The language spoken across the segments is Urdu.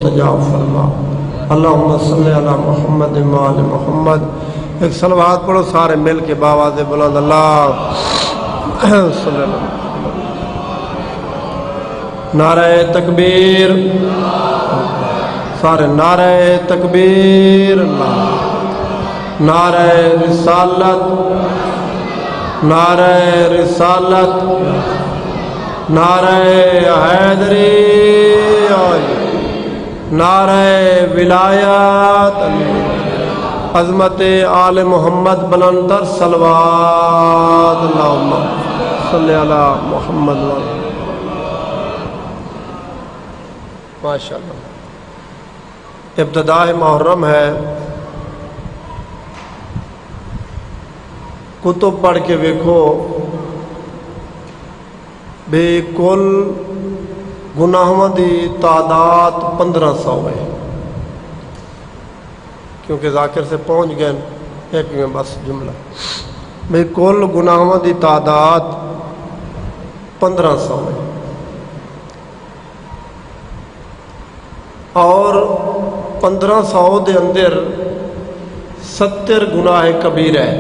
مستجاب فرما۔ اللہم صلی علی محمد و آل محمد۔ ایک صلوات پڑھو سارے مل کے باواز بلند، اللہ صلی اللہ۔ نعرہ تکبیر، سارے نعرہ تکبیر، اللہ، نعرہ رسالت، نعرہ رسالت، نعرہ حیدری، نعرہ ولایت، عظمت آل محمد بلندر صلوات، اللہم صلی علی محمد۔ ماشاءاللہ ابتداء محرم ہے، کتب پڑھ کے ویکھو بے کل گناہوں دی تعداد 1500 ہے، کیونکہ ذاکر سے پہنچ گئے ایک میں بس جملہ، بے کل گناہوں دی تعداد 1500 ہے، اور 1500 دے اندر 70 گناہ کبیرہ ہے۔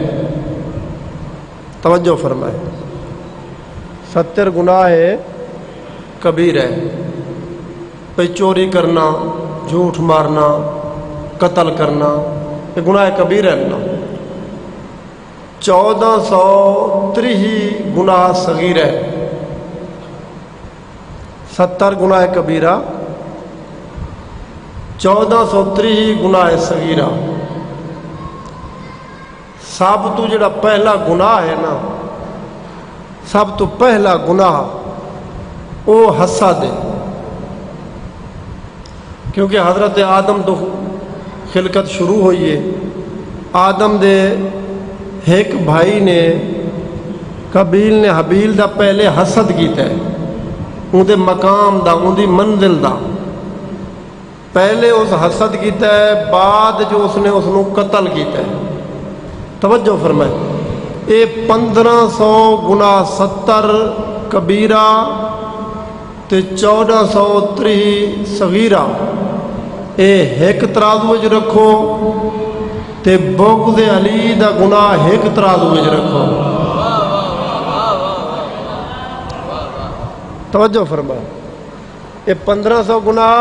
توجہ فرمائے، 70 گناہ کبیرہ ہے۔ بھئی چوری کرنا، جھوٹ مارنا، قتل کرنا، یہ گناہ کبیرہ ہے نا۔ 1430 گناہ صغیرہ ہے، 70 گناہ کبیرہ، 1430 گناہ صغیرہ۔ سب تو جڑا پہلا گناہ ہے نا، سب تو پہلا گناہ وہ حسد ہے، کیونکہ حضرت آدم تو خلقت شروع ہوئی ہے، آدم دے ایک بھائی نے قابیل نے حابیل دا پہلے حسد کیتا ہے، ان دے مقام دا، ان دی منزل دا، پہلے اس حسد کیتا ہے، بعد جو اس نے اس نو قتل کیتا ہے۔ توجہ فرمائے، اے 1500 گناہ 70 کبیرہ تے 1430 صغیرہ، اے ایک ترازو وچ رکھو تے بغض علی دا گناہ ایک ترازو وچ رکھو۔ توجہ فرمائے، اے 1500 گناہ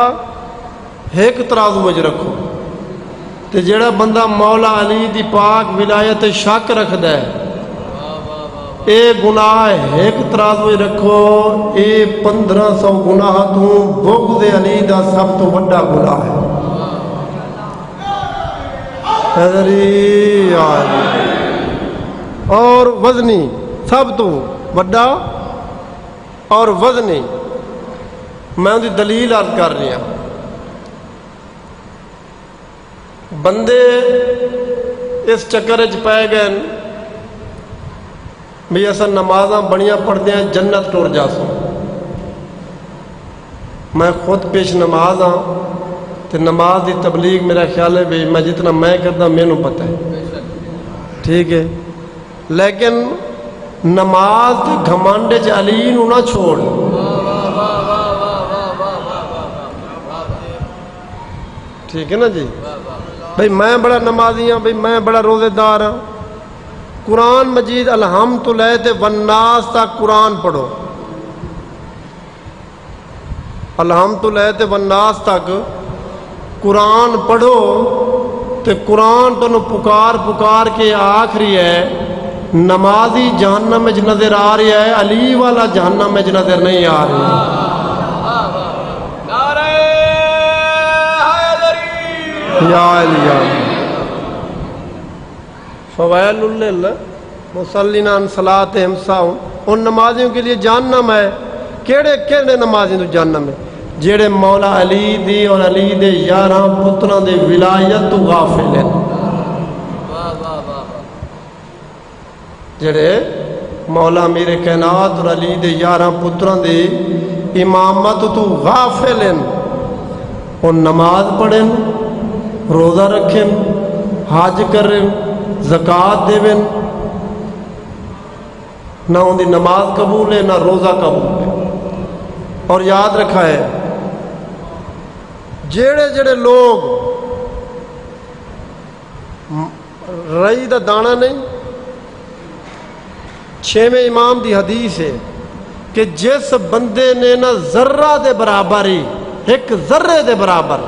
ایک ترازو وچ رکھو، تے جڑا بندہ مولا علی دی پاک ولایت شک رکھدا ہے، اے گناہ ایک ترازو رکھو، اے 1500 گناہ تو بغض علی دا سب تو بڑا گناہ ہے۔ حیدری اور وزنی سب تو بڑا اور وزنی، میں ان دی دلیل عرض کر رہی ہوں۔ بندے اس چکر چ پے گئے بھی اصل نمازاں بڑیاں پڑھتے ہیں جنت ٹر جا سو۔ میں خود پیش نماز ہاں تو نماز دی تبلیغ میرا خیال ہے بھی میں جتنا میں کرتا مینوں پتہ ہے، ٹھیک ہے، لیکن نماز دے گھمنڈ چ علی نو نہ چھوڑ۔ ٹھیک ہے نا جی، بھئی میں بڑا نمازی ہوں، بھئی میں بڑا روزے دار ہوں۔ قرآن مجید الحمد للہ والناس تک قرآن پڑھو، الحمد للہ والناس تک قرآن پڑھو، تے قرآن تو پکار پکار کے آخری ہے نمازی جہنم میں نظر آ رہی ہے، علی والا جہنم میں نظر نہیں آ رہی ہے۔ یا علی فویل للمصلین عن صلاتہم ساہون، ان نمازیوں کے لیے جہنم ہے۔ کیڑے کیڑے نمازی تو جہنم ہے؟ جڑے مولا علی دی اور علی دے 11 پتراں دے ولایت تو غافل ہیں، جڑے مولا امیر کائنات اور علی دے 11 پتراں دے امامت تو غافل ہیں۔ وہ نماز پڑھیں، روزہ رکھیں، حج کریں، زکوٰۃ دیں، نہ ان دی نماز قبول ہے نہ روزہ قبول ہے۔ اور یاد رکھا ہے جڑے جڑے لوگ رئی دا دانا نہیں، چھویں امام دی حدیث ہے کہ جس بندے نے نہ ذرہ دے برابر ہی، ایک ذرے دے برابر،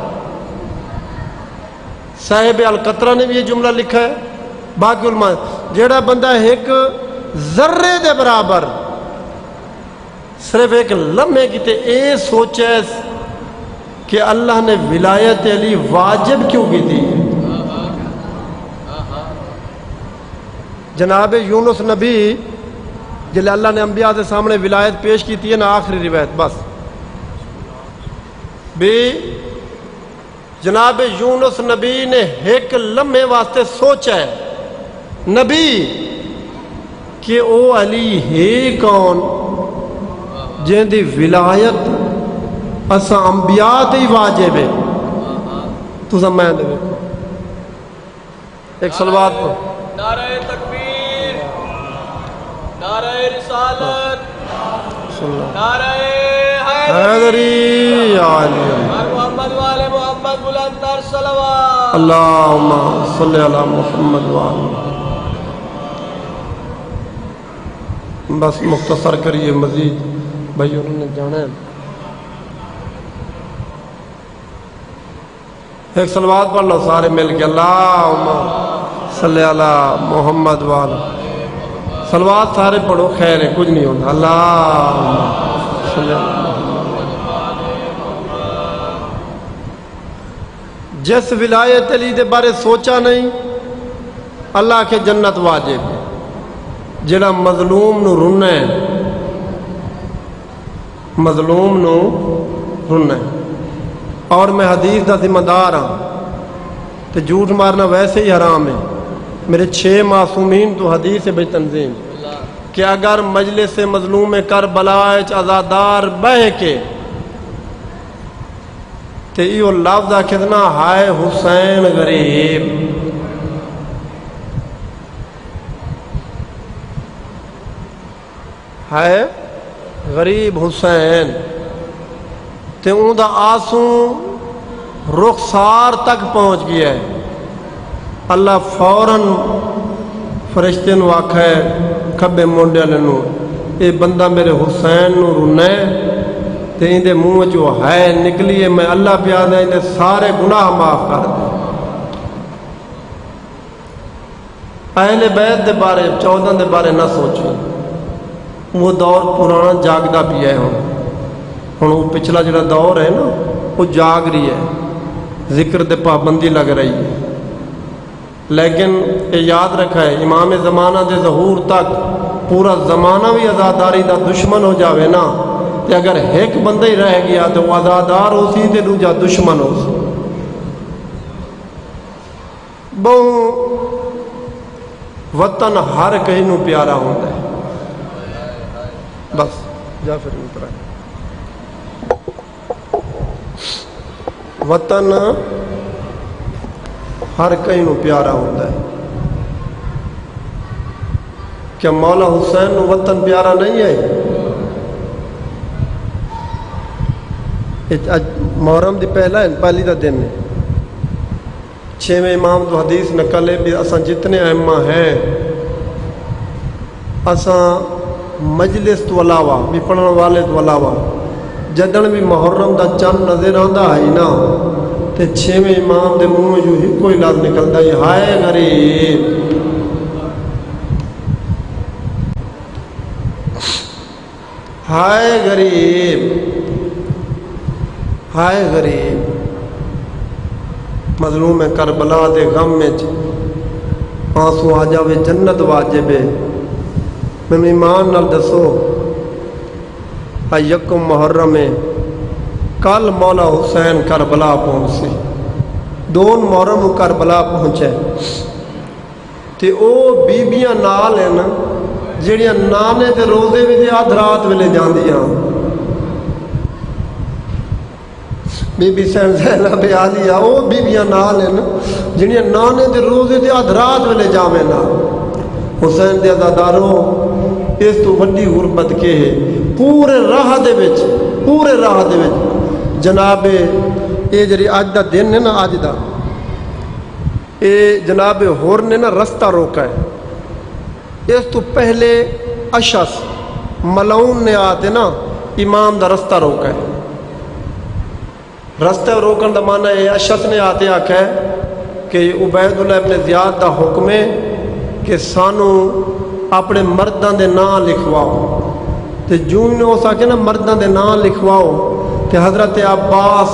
صاحب القطرہ نے بھی یہ جملہ لکھا ہے، باقی علماء، جڑا بندہ ایک ذرے دے برابر صرف ایک لمحے کی تے اے سوچے کہ اللہ نے ولایت علی واجب کیوں کی تھی۔ جناب یونس نبی جلے اللہ نے انبیاء کے سامنے ولایت پیش کی تھی نا، آخری روایت بس بھی جناب یونس نبی نے ایک لمحے واسطے سوچا ہے نبی کہ او علی ہے کون جن دی ولایت اساں انبیاء تے ہی واجب ہے۔ تو سمجھ دے ایک صلوات پڑھ، نعرہ تکبیر، نعرہ رسالت، نعرہ حیدری علی محمد والے محمد بلند تر صلوات، اللہم صلی علی محمد وآلہ۔ بس مختصر کریے، مزید بھائی انہوں نے جانا ہے۔ ایک صلوات پڑھ لو سارے مل کے، اللہم صلی علی محمد وآلہ۔ صلوات سارے پڑھو، خیر ہے، کچھ نہیں ہوتا۔ اللہم صلی علی جس ولایت علی دے بارے سوچا نہیں، اللہ کے جنت واجب ہے۔ جڑا مظلوم نو رونا ہے، مظلوم نو رونا ہے، اور میں حدیث دا ذمہ دار ہاں تو جھوٹ مارنا ویسے ہی حرام ہے۔ میرے 6 معصومین تو حدیث ہے بے تنظیم کہ اگر مجلس مظلوم کربلا عزادار بہ کے تے ایو لفظ آکھنا ہائے حسین غریب، ہائے غریب حسین، تے اون دا آنسو رخسار تک پہنچ گیا ہے، اللہ فوراً فرشتے نو آکھا ہے کھبے مونڈے والے نو، اے بندہ میرے حسین نو رونا ہے تے ان دے منہ جو ہے نکلی ہے، میں اللہ پیاد ہے ان دے سارے گناہ معاف کر دے۔ اہل بیت دے بارے 14 دے بارے نہ سوچو، وہ دور پرانا جاگدا پیا ہے، ہن وہ پچھلا جڑا دور ہے نا وہ جاگ رہی ہے، ذکر دے پابندی لگ رہی ہے، لیکن یہ یاد رکھا ہے امام زمانہ دے ظہور تک پورا زمانہ بھی عزاداری دا دشمن ہو جاوے نا، تے اگر ایک بندہ ہی رہ گیا تو وہ عزادار ہو سی تے دوجا دشمن ہو سی۔ بہو وطن ہر کہیں نو پیارا ہوتا ہے، بس جا پھر اترا، وطن ہر کہیں نو پیارا ہوتا ہے۔ کیا مولا حسین نو وطن پیارا نہیں ہے؟ محرم دی پہلا ہے، پہلی دا دن ہے، 6ویں امام تو حدیث نقل ہے بھی اساں جتنے ائمہ ہیں اساں مجلس تو علاوہ بھی پڑھن والے تو علاوہ جدن بھی محرم دا چند نظر آندا ہے نا تے 6ویں امام دے منہ جو ہی کوئی لفظ نکلدا ہے، ہائے غریب، ہائے غریب، ہائے غریب، مظلوم کربلا دے غم میں آنسو آ جاوے جنت واجب ہے۔ میں ایمان نال دسو یکم محرم ہے، کل مولا حسین کربلا پہنچے، 2 محرم کربلا پہنچے تے او بیبیاں نال ہیں جڑیاں نانے تے روزے وچ آدھ رات ویلے جاندیاں، بی بی زینب عالیہ او بیبیاں نال ہیں جڑیاں نانے تے روزے تے آدھ رات ویلے جاویں نا۔ حسین دے عزادارو اس تو وڈی غربت کے ہے، پورے راہ دے وچ جناب یہ جی اج دا دن ہے نا، اج دا یہ جناب ہور نے نا رستہ روکا ہے۔ اس تو پہلے اشعث ملعون نے آتے نا امام دا رستہ روکا ہے۔ رستہ روکن دا معنی ہے اشعث نے آتے آکھا ہے کہ عبید اللہ ابن زیاد دا حکم ہے کہ سانو اپنے مرداں دے نام لکھواؤ، تے جو نے اس آکے نا مرداں دے نام لکھواؤ تے حضرت عباس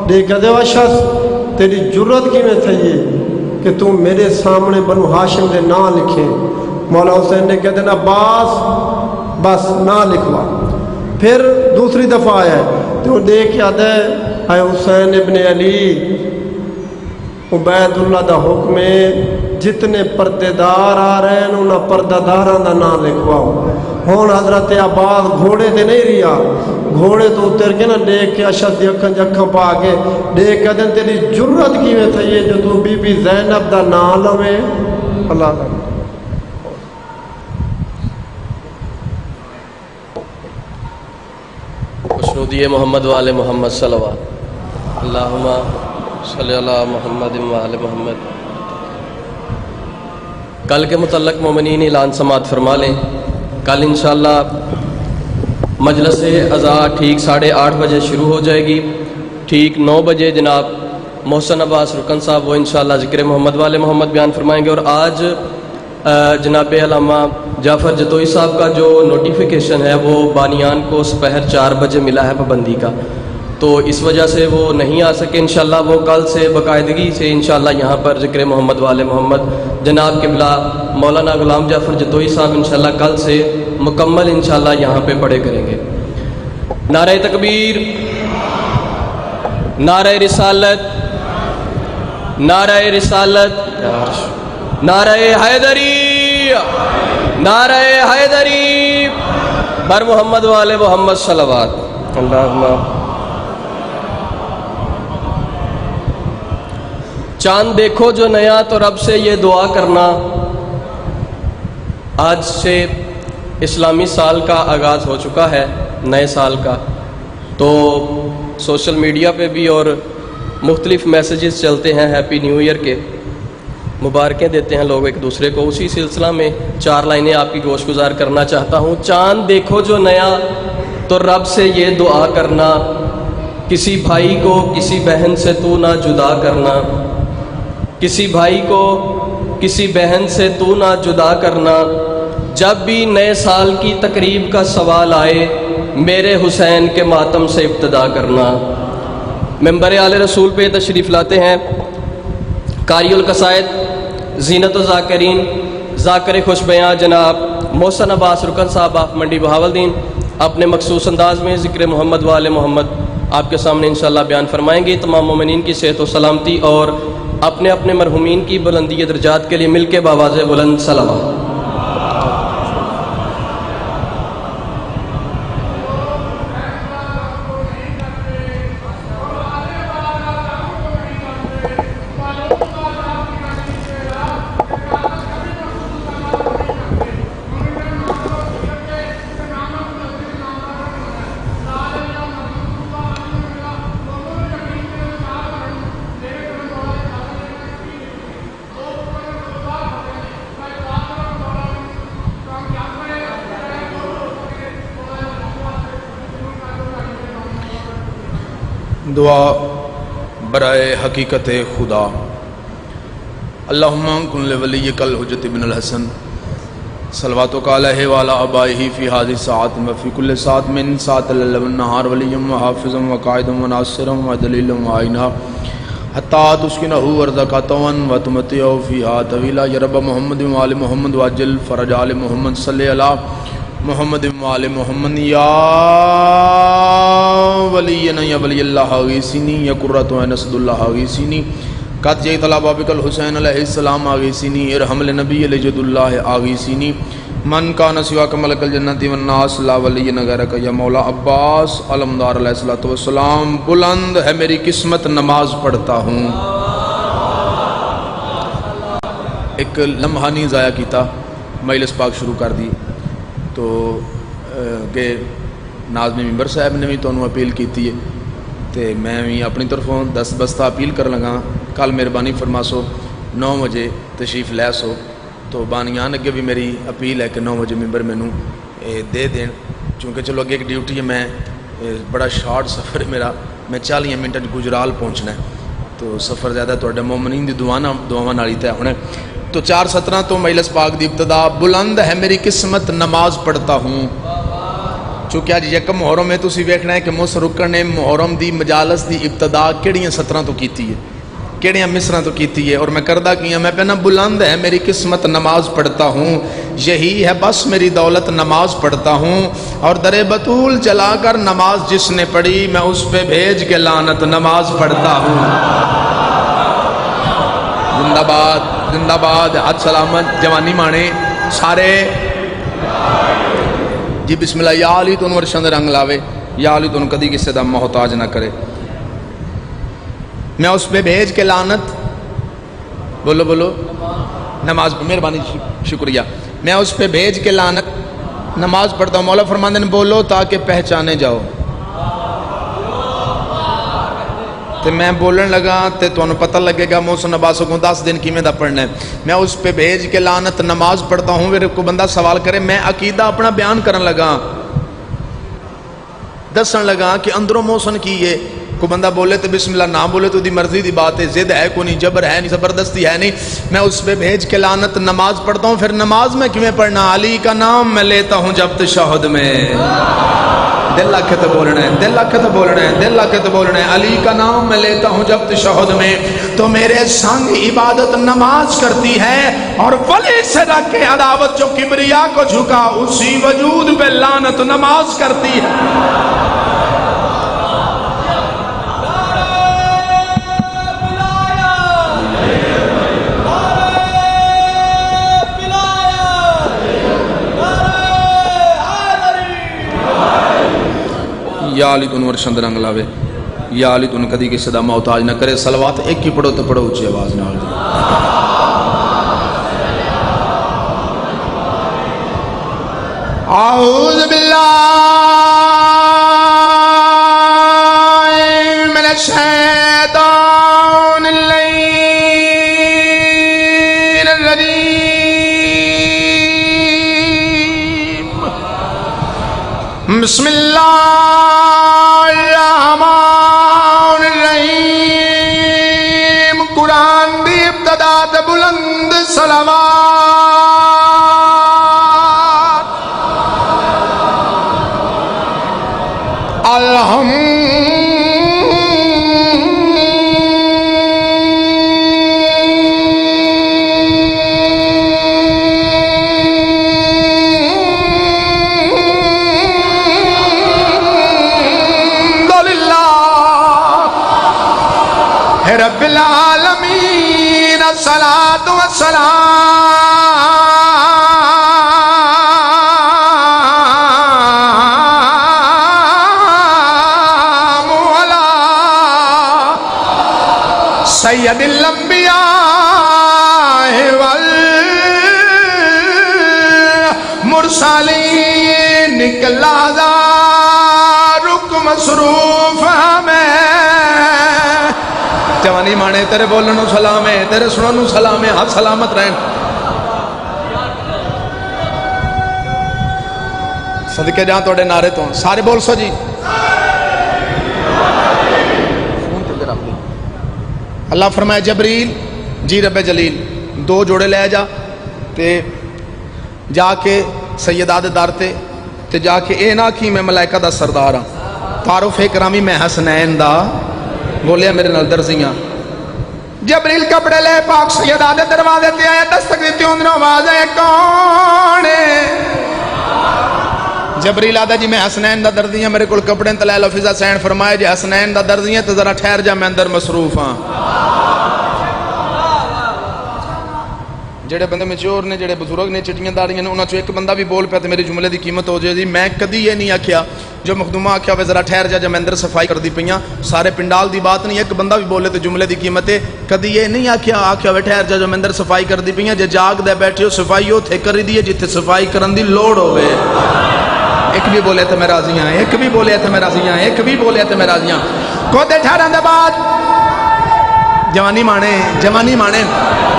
دے کہتے ہو اشعث تیری جرت کی میں تھئی کہ تو میرے سامنے بنو ہاشم دے نام لکھیں۔ مولا حسین نے کہتے ہیں عباس بس نہ لکھوا۔ پھر دوسری دفعہ آیا ہے تو دیکھ کے آتا ہے اے حسین ابن علی، عبید اللہ دا حکم ہے جتنے پردے دار آ رہے ہیں انہاں پردہ داراں دا نام لکھواؤ۔ ہون حضرت عباس گھوڑے تے نہیں رہا، گھوڑے تو اتر کے نا دیکھ کے اشعث دی اکھاں جکھاں پا کے دیکھ کہتے ہیں تیری جرت کیویں تھئی ہے جو تو بی بی زینب دا نام لوے۔ اللہ دا خوشنودی محمد وآل محمد صلوات اللہم صلی اللہ محمد وآل محمد۔ کل کے متعلق مومنین اعلان سماعت فرما لیں۔ کل انشاءاللہ مجلس عزا ٹھیک 8:30 بجے شروع ہو جائے گی۔ ٹھیک 9 بجے جناب محسن عباس رکن صاحب وہ انشاءاللہ ذکر محمد والے محمد بیان فرمائیں گے، اور آج جناب علامہ جعفر جتوئی صاحب کا جو نوٹیفیکیشن ہے وہ بانیان کو سپہر 4 بجے ملا ہے پابندی کا، تو اس وجہ سے وہ نہیں آ سکے۔ انشاءاللہ وہ کل سے باقاعدگی سے انشاءاللہ یہاں پر ذکر محمد والے محمد جناب قبلہ مولانا غلام جعفر جتوئی صاحب انشاءاللہ کل سے مکمل انشاءاللہ یہاں پہ پڑھے کریں گے۔ نعرہ تکبیر، نعرہ رسالت، نعرہ رسالت، نعرہ حیدری، نعرہ حیدری، بر محمد والے محمد صلوات۔ اللہم چاند دیکھو جو نیا تو رب سے یہ دعا کرنا۔ آج سے اسلامی سال کا آغاز ہو چکا ہے، نئے سال کا، تو سوشل میڈیا پہ بھی اور مختلف میسیجز چلتے ہیں ہیپی نیو ایئر کے، مبارکیں دیتے ہیں لوگ ایک دوسرے کو۔ اسی سلسلہ میں 4 لائنیں آپ کی گوش گزار کرنا چاہتا ہوں۔ چاند دیکھو جو نیا تو رب سے یہ دعا کرنا، کسی بھائی کو کسی بہن سے تو نہ جدا کرنا، کسی بھائی کو کسی بہن سے تو نہ جدا کرنا، جب بھی نئے سال کی تقریب کا سوال آئے میرے حسین کے ماتم سے ابتدا کرنا۔ ممبر آل رسول پہ تشریف لاتے ہیں قاری القصائد، زینت الذاکرین، ذاکر خوش بیاں جناب محسن عباس رکن صاحب آف منڈی بہاولدین، اپنے مخصوص انداز میں ذکر محمد والے محمد آپ کے سامنے انشاءاللہ بیان فرمائیں گے۔ تمام مومنین کی صحت و سلامتی اور اپنے اپنے مرحومین کی بلندی درجات کے لیے مل کے بآواز بلند صلوات۔ دعا برائے حقیقت خدا۔ اللہم کن لولیک الحجت بن الحسن صلواتک علیہ وعلی آبائہ فی ہذہ الساعۃ وفی کل ساعۃ من ساعۃ اللیل والنہار ولیا وحافظا وقائدا وناصرا ودلیلا وعینا حتی تسکنہ ارضک طوعا وتمتعہ فیہا طویلا۔ یا رب محمد وآل محمد وعجل فرج آل محمد صلی علی محمد وآل محمد۔ یا ولینا یا ولی اللہ آغیثینی، یا قرۃ عین اسد اللہ آغیثینی، قد جئت الی بابک الحسین علیہ السلام آغیثینی، ارحم لنبی لجد اللہ آغیثینی، من کان سواک ملک الجنت والناس لا ولی غیرک یا مولا عباس علمدار علیہ الصلوۃ والسلام۔ بلند ہے میری قسمت نماز پڑھتا ہوں۔ ایک لمحہ نہیں ضائع کیتا، مجلس پاک شروع کر دی تو کہ ناظم ممبر صاحب نے بھی تمہیں اپیل کی ہے تے میں بھی اپنی طرفوں دست بستہ اپیل کر لگا کل مہربانی فرماسو 9 بجے تشریف لے سو تو بانیان اگے بھی میری اپیل ہے کہ 9 بجے ممبر مینوں دے دین چونکہ چلو اگے ایک ڈیوٹی ہے میں بڑا شارٹ سفر ہے میرا میں 40 منٹ گجرال پہنچنا ہے تو سفر زیادہ توڑے مومنین دی دعاواں نال ہی طے ہونا ہے تو 4:17 تو مجلس پاک دی ابتدا بلند ہے میری قسمت نماز پڑھتا ہوں چونکہ آج یکم محرم میں تسی ویکھنا ہے کہ موس رکن نے محرم دی مجالس دی ابتدا کیڑیاں 17 تو کیتی ہے کیڑیاں مصراں تو کیتی ہے اور میں کردہ کیا میں پہنا بلند ہے میری قسمت نماز پڑھتا ہوں یہی ہے بس میری دولت نماز پڑھتا ہوں اور در بطول چلا کر نماز جس نے پڑھی میں اس پہ بھیج کے لعنت نماز پڑھتا ہوں زندہ باد زندہ باد حد سلامت جوانی مانے سارے جی بسم اللہ یا علی تو ورشند رنگ لاوے یا علی تو کدی کسی دا محتاج نہ کرے میں اس پہ بھیج کے لعنت بولو بولو نماز مہربانی شکریہ میں اس پہ بھیج کے لعنت نماز پڑھتا ہوں مولا فرماندے نے بولو تاکہ پہچانے جاؤ تے میں بولن لگا تے تو انہوں پتہ لگے گا موسن عباسوں کو 10 دن کی میں دا پڑھنا ہے میں اس پہ بھیج کے لعنت نماز پڑھتا ہوں پھر کو بندہ سوال کرے میں عقیدہ اپنا بیان کرن لگا دسن لگا کہ اندروں موسن کی یہ کو بندہ بولے تو بسم اللہ نہ بولے تو دی مرضی دی بات ہے زد ہے کو نہیں جبر ہے نہیں زبردستی ہے نہیں میں اس پہ بھیج کے لعنت نماز پڑھتا ہوں پھر نماز میں کیوں پڑھنا علی کا نام میں لیتا ہوں جب تشہد میں دل لکھے تو بولنا ہے دل لکھے تو بولنا ہے دل لکھے تو بولنا ہے علی کا نام میں لیتا ہوں جب تشہد میں تو میرے سنگ عبادت نماز کرتی ہے اور ولی سے رکھ کے عداوت جو کبریا کو جھکا اسی وجود پہ لعنت نماز کرتی ہے یا علی تن ورشند رنگ لاوے یا علی تن کدی کسی دا محتاج نہ کرے صلوات ایک ہی پڑھو تو پڑھو اچھی آواز نال دی اعوذ باللہ من الشیطان اللعین الرجیم بسم اللہ بلند صلوات الحمدللہ رب العالمین الصلاة والسلام علی سید الانبیاء والمرسلین نکلا دا رک مصروف ہمیں جوانی مانے تیرے بولنو سلام ہے تیرے سننو سلام ہے ہاتھ سلامت رہن صدقے جہاں توڑے نعرے تو سارے بول سو جی اللہ فرمائے جبریل جی رب جلیل 2 جوڑے لے جا تے جا کے سیدہ دے دار تے جا کے اے نہ کی میں ملائکہ دا سردار ہاں تعارف کرامی میں حسنین دا بولیا میرے نال درزیاں جبریل کپڑے لے پاک سیدہ دے دروازے تے آیا دستک دیتی ہوں دنوں آواز ہے کون ہے جبریل آدھا جی میں حسنین دا دردیاں میرے کل کپڑے تلے لفظہ سین فرمائے جی حسنین دا دردیاں تو ذرا ٹھہر جا میں اندر مصروف ہاں جڑے بندے میچور نے جڑے بزرگ نے چٹیاں داڑیاں نے انہاں چوں ایک بندہ بھی بول پیا تے میری جملے دی قیمت ہو جائے دی میں کدی یہ نہیں آکھیا جو مخدومہ آکھیا وے ذرا ٹھہر جا میں اندر صفائی کر دی پیاں سارے پنڈال دی بات نہیں ایک بندہ بھی بولے تے جملے دی قیمت ہے کدی یہ نہیں آکھیا وے ٹھہر جا میں اندر صفائی کر دی پیاں جے جاگ دے بیٹھے ہو صفائی اوتھے کری دی جتھے صفائی کرن دی لوڑ ہوے ایک بھی بولے تے میں راضی ہاں ایک بھی بولے تے میں راضی ہاں ایک بھی بولے تے میں راضی ہاں کوتے 18 دے بعد جوانی مانے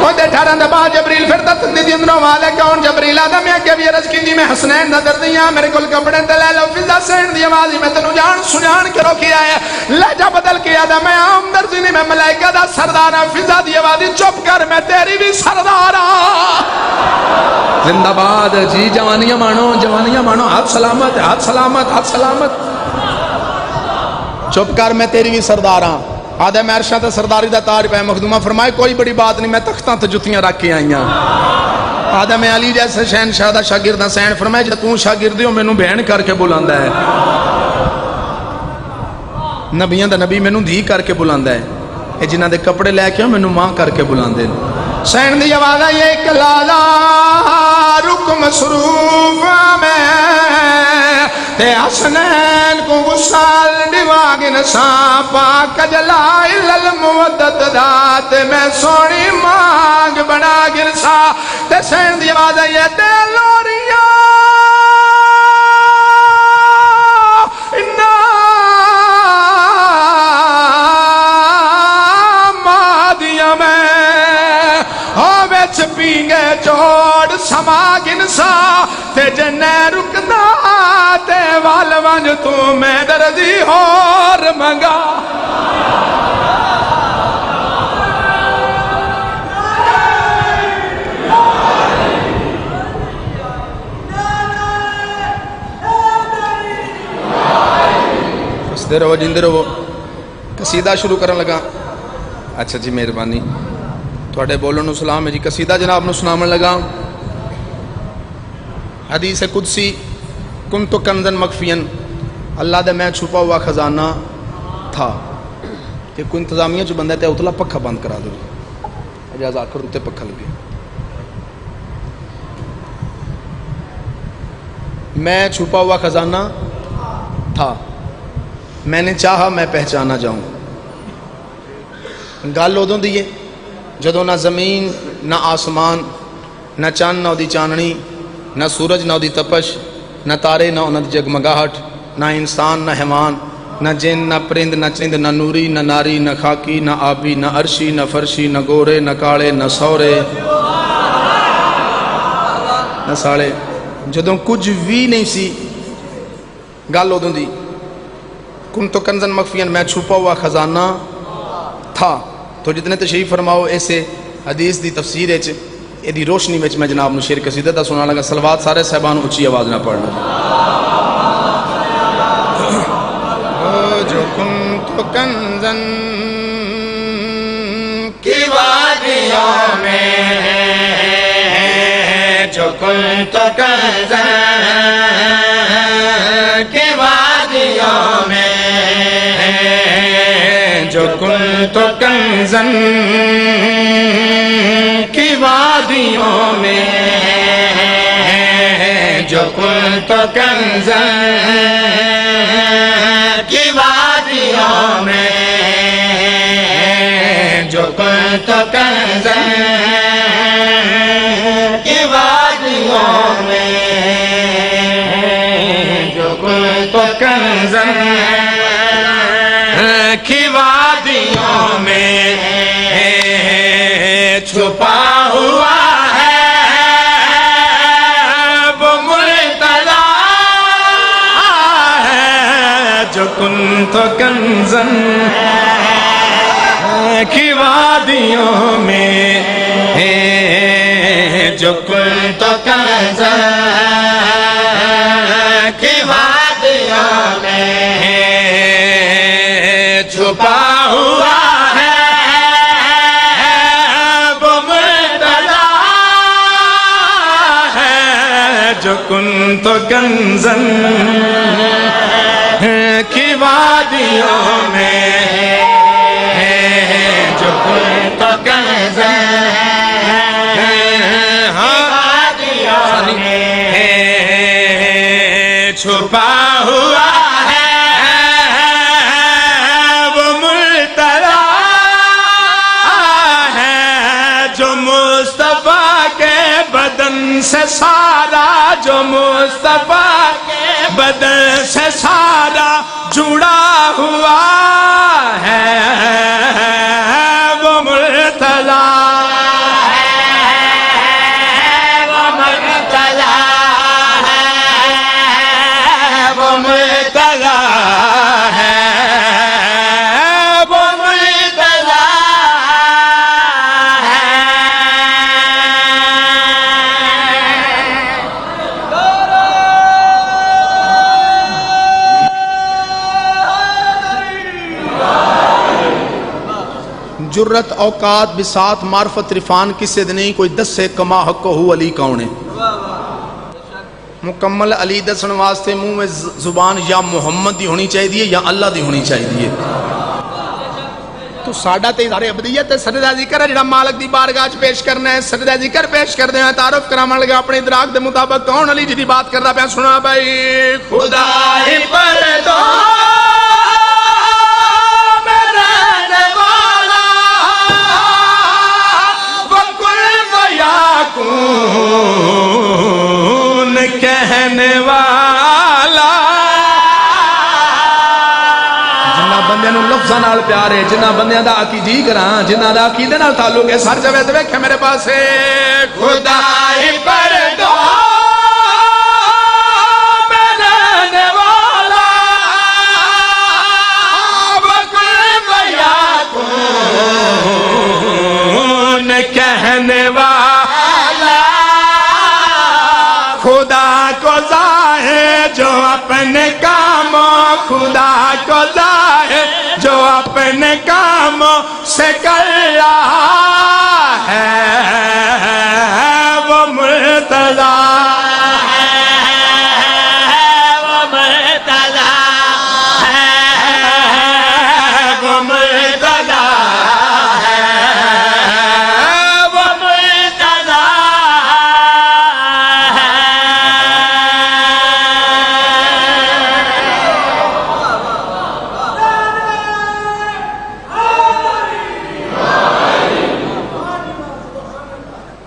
کوتے 18 دے بعد جبریل پھر تتندی دی اندروں والے کون جبریل آدم یا کہ بھی عرض کی جی میں حسنین نظر دیاں میرے کل کپڑے تلے لو فضا سین دی آوازی میں تنو جان سنان کے روکی آیا لہجہ بدل کیا دا میں عام درزی نہیں میں ملائکہ دا سردار ہاں فضا دی آوازی چپ کر میں تیری بھی سردار ہاں زندہ باد جی جوانیاں مانو ہاتھ سلامت چپ کر میں تیری بھی سردار ہاں آدھے میں عرشہ تے سرداری دا تاج پہ مخدومہ فرمائے کوئی بڑی بات نہیں میں تختاں تے جتیاں رکھ کے آئیاں آدھے میں علی جیسے شہنشاہ دا شاگردہ سین فرمائے جب توں شاگردیوں میں نو بہن کر کے بلاندہ ہے نبیان دا نبی میں نو دھی کر کے بلاندہ ہے اے جنہ دے کپڑے لے کے میں نو ماں کر کے بلاندے سین دی آوازہ یہ کلالا رک مصروف میں تے حسنین کو غسال دیواغ نساں پاک جلائل المودت دات میں سونی مانگ بنا گرسا تے سین دی آوازہ یہ تے لوریاں پینگے جوڑ سما گنسا تے جنے رکنا تے والوان تو میں دردی اور منگا جندے رہو قصیدہ شروع کرن لگا اچھا جی مہربانی تھوڑے بولن و سلام ہے جی قصیدہ جناب نو سنامن لگا حدیث قدسی کنت کنزن مخفین اللہ دے میں چھپا ہوا خزانہ تھا کہ کوئی انتظامیہ جو بندہ تے اتلا پکھا بند کرا دو اجاز آکر روتے پکھا لگے میں چھپا ہوا خزانہ تھا میں نے چاہا میں پہچانا جاؤں گال ادوں دیئے جدو نہ زمین نہ آسمان نہ چاند نہ دی چاندنی نہ سورج نہ دی تپش نہ تارے نہ انہ دی جگمگاہٹ نہ انسان نہ حیوان نہ جن نہ پرند نہ چند نہ نوری نہ ناری نہ خاکی نہ آبی نہ عرشی نہ فرشی نہ گورے نہ کاڑے نہ سورے نہ ساڑے جدوں کچھ بھی نہیں سی گال ادوں دی کنت کنزن مخفین میں چھپا ہوا خزانہ تھا تو جتنے تشریف فرماؤ ایسے حدیث دی تفسیر ہے اے دی روشنی میں میں جناب نو شیر قصیدہ دا سنا لگا صلوات سارے صاحبان اچھی آواز نہ پڑھنا جو کنت کنزن کی وادیوں میں جو کنت کنزن کی وادیوں میں جو کنت کنزن کی وادیوں میں جو کنت کنزن کی وادیوں میں جو کنت کنزن کی وادیوں میں جو کنت کنزن کی وادیوں میں چھپا ہوا ہے وہ مرتضی ہے جو کنت کنزن کی وادیوں میں جو کنت کنزن کی وادیوں میں چھپا ہوا ہے وہ مرتضی ہے جو کنت کنزن کی وادیوں میں جو کنت کنزن وادیوں میں چھپا ہوا سے سارا جو مصطفیٰ کے بدن سے سارا جڑا ہوا جرت اوقات بسات معرفت رفان کسے دے نہیں کوئی دسے کما حق ہو علی کون ہے. مکمل علی دسن واسطے منہ میں زبان یا محمد دی ہونی چاہیے یا اللہ دی ہونی چاہیے. تو ساڈا تے اظہار ابدیت تے سجدہ ذکر ہے جڑا مالک دی بارگاہ وچ پیش کرنا ہے. سجدہ ذکر پیش کر دے ہیں تعارف کراون لگا اپنے ادراک دے مطابق کون علی جی دی بات کردا پیا سنا بھائی. خدا ہی پر دو کہنے والا جنہ بندیاں نو لفظاں نال پیار ہے جنہ بندیاں دا عقیدی کراں جنہ دا عقیدے نال تعلق ہے سر جوے تے ویکھے میرے پاسے. خدا ہی پر دو رہنے والا وکل بیا کون کہنے والا خدا کو ظاہر جو اپنے کاموں خدا کو ظاہر جو اپنے کاموں سے کر رہا ہے وہ مرتضی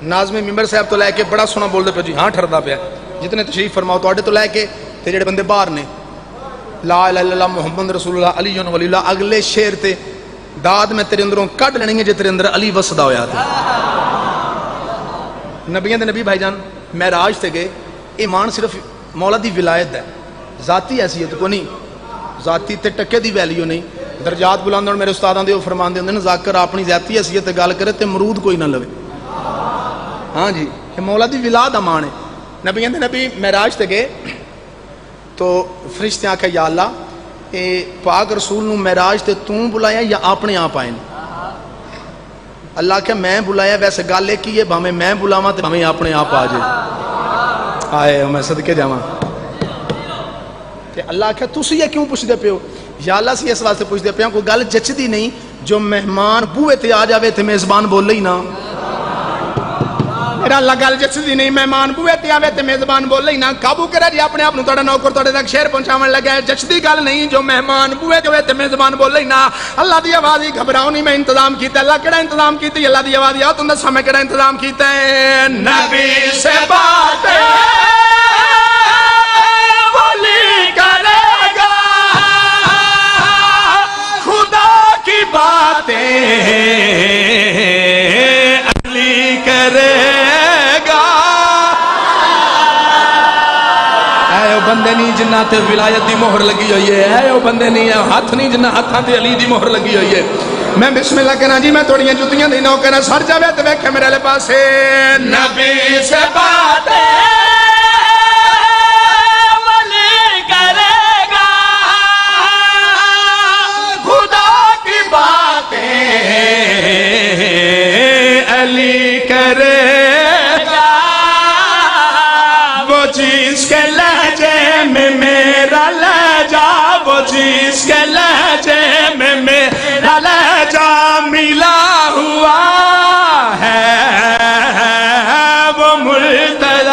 ناظم ممبر صاحب تو لے کے بڑا سونا بول دے پہ جی ہاں ٹھردا پیا جتنے تشریف فرماؤ تو تو لے کے تے جڑے بندے باہر نے لا الہ الا اللہ محمد رسول اللہ علی ولی اللہ اگلے شعر تے داد میں تیرے اندروں کڈ لینی ہے جے تیرے اندر علی وسدا ہویا تے. نبیاں دے نبی بھائی جان معراج تے گئے. ایمان صرف مولا دی ولایت ہے ذاتی حیثیت کو نہیں ذاتی تے ٹکے دی ویلیو نہیں. درجات بلند میرے استاداں دے او فرماندے ہوندے نے ذاکر اپنی ذاتی حیثیت تے گل کرے تے مرود کوئی نہ لوے. ہاں جی کہ مولا دی ولاد امان ہے. نبیاں دے نبی معراج تے گئے تو فرشتے آکھا یا اللہ اے پاک رسول نو معراج تے توں بلایا یا اپنے آپ آئے. اللہ کہ میں بلایا ویسے گل ہے کہ یہ بھاویں میں بلاواں تے بھاویں اپنے آپ آ جائے. آئے میں صدقے جاواں تے اللہ کہ تسی یہ کیوں پوچھدے پیو. یا اللہ سی اس واسطے پوچھدے پیاں کوئی گل جچدی نہیں جو مہمان بوئے تے آ جاوے تے میزبان بولے ہی نہ. میرا اللہ گل جچدی نہیں مہمان بوئے تے آوے تے میزبان بولے ہی نہ. قابو کرے جی اپنے آپ نو تہاڈا نوکر تہاڈے تک شعر پہنچاون لگا ہے. جچدی گل نہیں جو مہمان بوئے تے ہوئے تے میزبان بولے ہی نہ. اللہ دی آواز ہی گھبراؤ نہیں میں انتظام کیتا. اللہ کیڑا انتظام کیتی اللہ دی آواز آ تم دساں میں کیڑا انتظام کیتا ہے. نبی سے باتیں ولی کرے گا خدا کی باتیں علی کرے بندے نہیں جنہ تے ولایت دی مہر لگی ہوئی ہے. او بندے نہیں ہے ہاتھ نہیں جنہ ہاتھاں تے علی دی مہر لگی ہوئی ہے. میں بسم اللہ کہنا جی میں تھوڑیاں جتیاں دی نو کہنا سر جاوے تے ویکھے میرے والے پاسے. نبی سے باتیں ولی کرے گا خدا کی باتیں علی کرے گا. وہ چیز کے میں میرا لہجہ وہ جس کے لہجے میں میرا لہجہ ملا ہوا ہے وہ مرتضی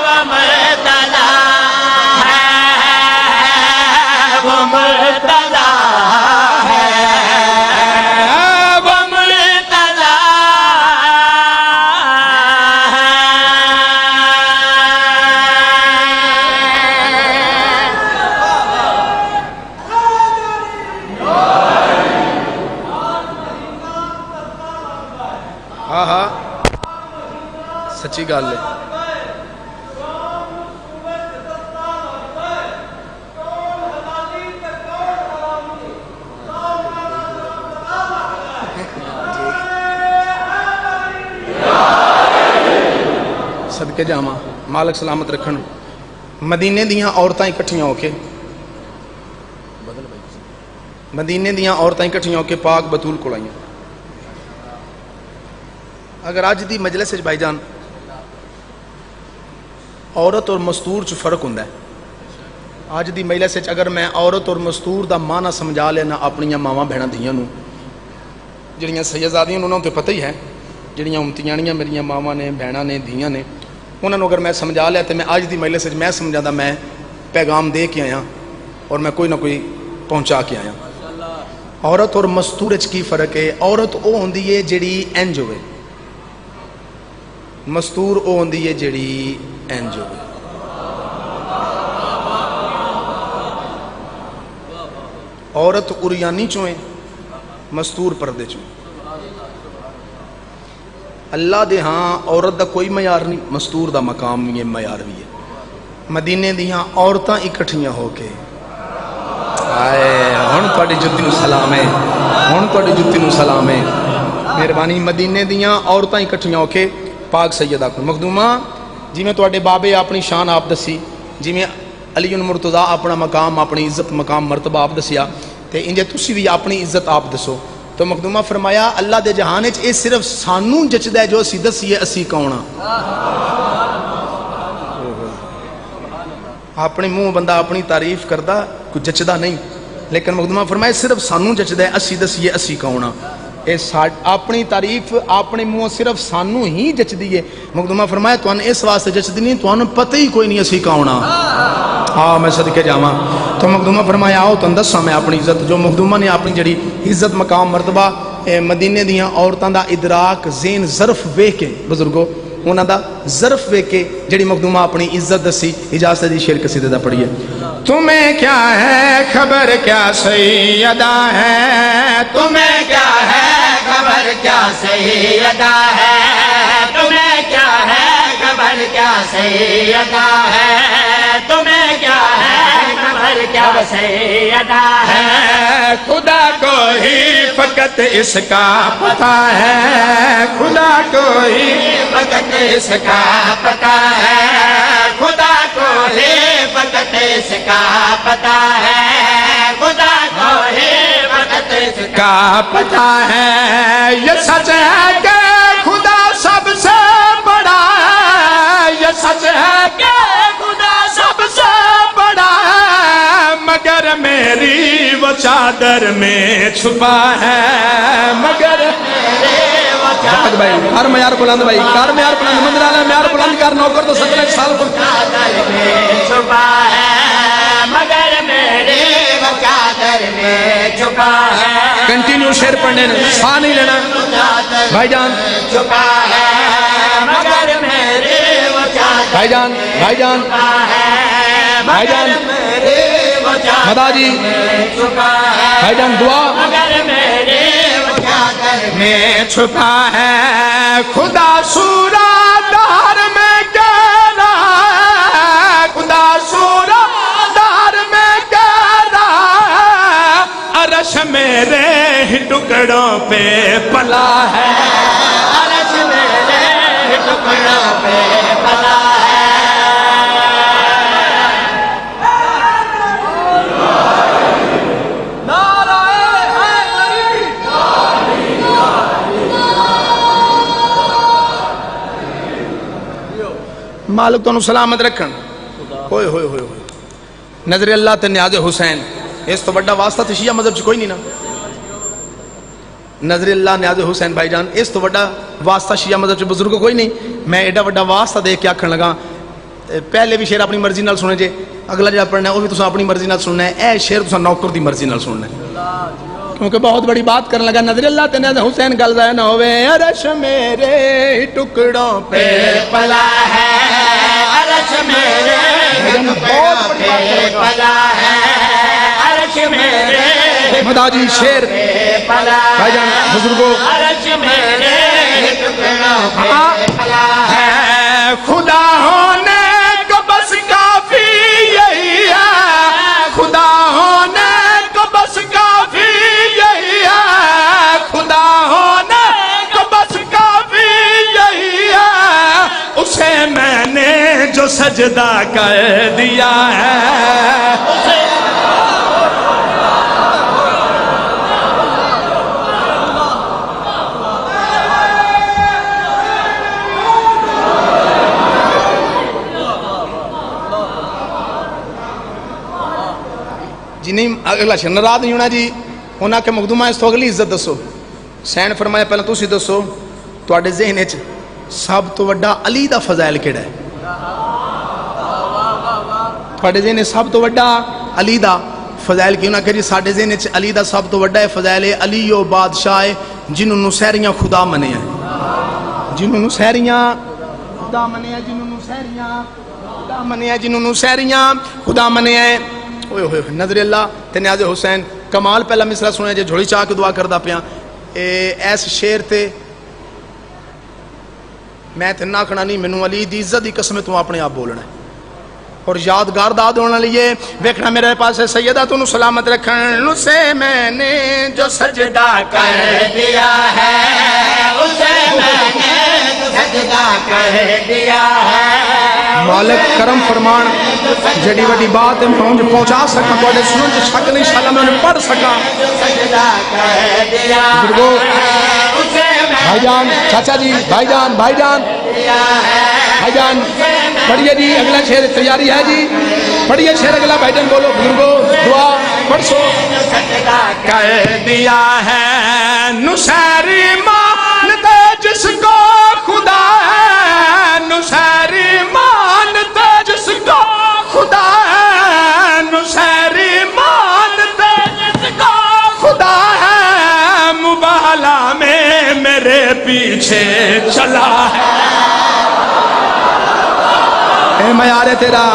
وہ مرتضی وہ مرتضی سچی گل ہے. صدقے جاواں مالک سلامت رکھن. مدینے دیاں عورتاں اکٹھیاں ہو کے مدینے دیاں عورتیں اکٹھیاں ہو کے پاک بطول کو آئیں. اگر اج دی مجلس وچ بھائی جان عورت اور مستور چ فرق ہوندا ہے. اج دی مجلس وچ اگر میں عورت اور مستور دا معنی سمجھا لینا اپنی ماواں بہناں دھیاں نوں جڑیاں سیدزادیاں انہاں نوں تے پتہ ہی ہے, جڑیاں امتیانیاں میریاں ماواں نے بہناں نے دھیاں نے, انہاں نوں اگر میں سمجھا لیا تے میں اج دی مجلس وچ میں سمجھادا میں پیغام دے کے آیا اور میں کوئی نہ کوئی پہنچا کے آیا. عورت اور مستور وچ کی فرق ہے؟ عورت او ہوندی ہے جڑی انج ہوے, مستور او ہوندی ہے جڑی انج ہوے. عورت اریانی چوں ہے, مستور پردے چوں. اللہ دے ہاں عورت دا کوئی معیار نہیں, مستور دا مقام بھی ہے, معیار بھی ہے. مدینے دیاں عورتاں اکٹھیاں ہو کے ہن تہاڈی جُتی نوں سلام ہے, ہن تہاڈی جُتی نوں سلام ہے. مہربانی. مدینے دیاں عورتاں اکٹھیاں ہو کے پاک سیدہ کو مخدومہ جویں تہاڈے بابے اپنی شان آپ دسی, جویں علی المرتضیٰ اپنا مقام اپنی عزت مقام مرتبہ آپ دسیا, تے انجے تسی بھی اپنی عزت آپ دسو. تو مخدومہ فرمایا اللہ دے جہان وچ اے صرف سانوں جچدا ہے جو اسی دسیے اسی کون ہاں. اپنے منہ بندہ اپنی تعریف کردا کوئی جچدا نہیں, لیکن مخدومہ فرمایا صرف سانوں جچدا ہے اسی دسیے اسی کون ہاں. اپنی تعریف اپنے منہ صرف سانوں ہی جچدی ہے. مخدومہ فرمایا تانوں اس واسطے جچدی نہیں, تانوں پتہ ہی کوئی نہیں اسی کون ہاں. ہاں میں صدقے جاواں. تو مخدومہ فرمایا آؤ تانوں دساں میں اپنی عزت, جو مخدومہ نے اپنی جڑی عزت مقام مرتبہ مدینے دیاں عورتاں دا ادراک ذہن ظرف ویکھ کے بزرگو انہاں دا ظرف ویکھ کے جڑی مخدومہ اپنی عزت دسی. اجازت دی شعر قصیدے دا پڑھیے. تمہیں کیا ہے خبر کیا سیدہ ہے, تمہیں کیا ہے خبر کیا سیدہ ہے, تمہیں کیا ہے خبر کیا سیدہ ہے, تمہیں کیا ہے خبر کیا سیدہ ہے. خدا کو ہی فقط اس کا پتہ ہے, خدا کو ہی فقط اس کا پتہ ہے, خدا کو ہی فقط اس کا پتہ ہے, خدا کو ہی فقط اس کا پتہ ہے. یہ سچ ہے کہ خدا سب سے بڑا ہے, یہ سچ ہے کہ خدا سب سے بڑا ہے, مگر میری وہ چادر میں چھپا ہے, مگر میری وہ چادر بھائی کر معیار بلند, بھائی کر معیار بلند, مندر والا معیار بلند کر, نوکر تو 17 سال کو چادر میں چھپا ہے, مگر میری وہ چادر میں چھپا ہے. کنٹینیو شعر پڑھنے سا نہیں لینا بھائی جان. چھپا ہے مگر میری وہ چادر, بھائی جان بھائی جان بھائی جان مدا جی بھائی جان دعا میں چھپا ہے. خدا سورا دار میں کہہ رہا ہے, خدا سورا دار میں کہہ رہا ہے, عرش میرے ہی ٹکڑوں پہ پلا ہے, عرش میرے ہی ٹکڑوں پہ پلا ہے. مالک تو سلامت رکھن. ہوئے ہوئے ہوئے ہوئے نظر اللہ تے نیاز حسین, اس تو بڑا واسطہ تو شیعہ مذہب چ کوئی نہیں نا. نظر اللہ نیاز حسین بھائی جان, اس تو بڑا واسطہ شیعہ مذہب چ بزرگ کوئی نہیں. میں ایڈا بڑا واسطہ دیکھ کے آکھن لگا, پہلے بھی شعر اپنی مرضی نال سنے جے, اگلا جا پڑھنا ہے وہ بھی تساں اپنی مرضی نال سننا ہے, اے شعر تساں نوکر دی مرضی نال سننا ہے, کیونکہ بہت بڑی بات کرنے لگا. نظر اللہ تے نیاز حسین گل ضائع نہ ہوئے. عرش میرے ٹکڑوں پہ پلا ہے, عرش میرے ٹکڑوں پہ پلا ہے, عرش میرے مدا جی شعر بھائی جان بزرگوں, عرش میرے ٹکڑوں پہ پلا ہے. خدا ہونے کو بس کافی یہی ہے, خدا ہونے کو بس کافی یہی ہے, خدا ہونے کو بس کافی یہی ہے, اسے میں نے جو سجدہ کر دیا ہے, اگلا شیر ناراض نہیں ہونا جی. انہاں کہ مخدومہ اس تو اگلی عزت دسو. حسین فرمایا پہلے تسی دسو تواڈے ذہن وچ سب تو وڈا علی دا فضائل کیڑا ہے؟ تواڈے ذہن سب تو وڈا علی دا فضائل کیوں نہ کہ جی ساڈے ذہن وچ علی دا سب تو وڈا فضائل ہے علی او بادشاہ ہے جنہوں نصیریاں خدا منیا ہے. جنہوں نصیریاں خدا منیا، جنہوں نصیریاں خدا منیا، جنہوں نصیریاں خدا منیا ہے. اوئے ہوئے نظر اللہ تے نیاز حسین کمال پہلا مصرع سنیا جے جھولی چاہ کے دعا کردا پیا. ایس شیر تے میں تے نہ کھنا نہیں، مینوں علی دی عزت دی قسم تو اپنے آپ بولنا ہے اور یادگار داد ہونا لیے ویکھنا میرے پاس ہے سیدہ تو سلامت رکھن سے میں نے جو سجدہ کر دیا ہے، اسے میں نے جو سجدہ کر دیا ہے. مالک کرم فرمان جڑی وڈی بات ہے میں پہنچا سکا تواڈے سنن چ شک نہیں انشاءاللہ میں انہیں پڑھ سکا. بزرگو بھائی جان چاچا جی بھائی جان بھائی جان بھائی جان پڑھیے جی اگلا شعر تیاری ہے جی پڑھیے شعر اگلا بھائی جان بولو بزرگو دعا پڑھ سو. کر دیا ہے نصیری مانتے جس کو خدا ہے، نصیری مانتے جس کو خدا ہے، نصیری مانتے جس کو خدا ہے، مباہلا میں میرے پیچھے چلا ہے. اے میارے تیرا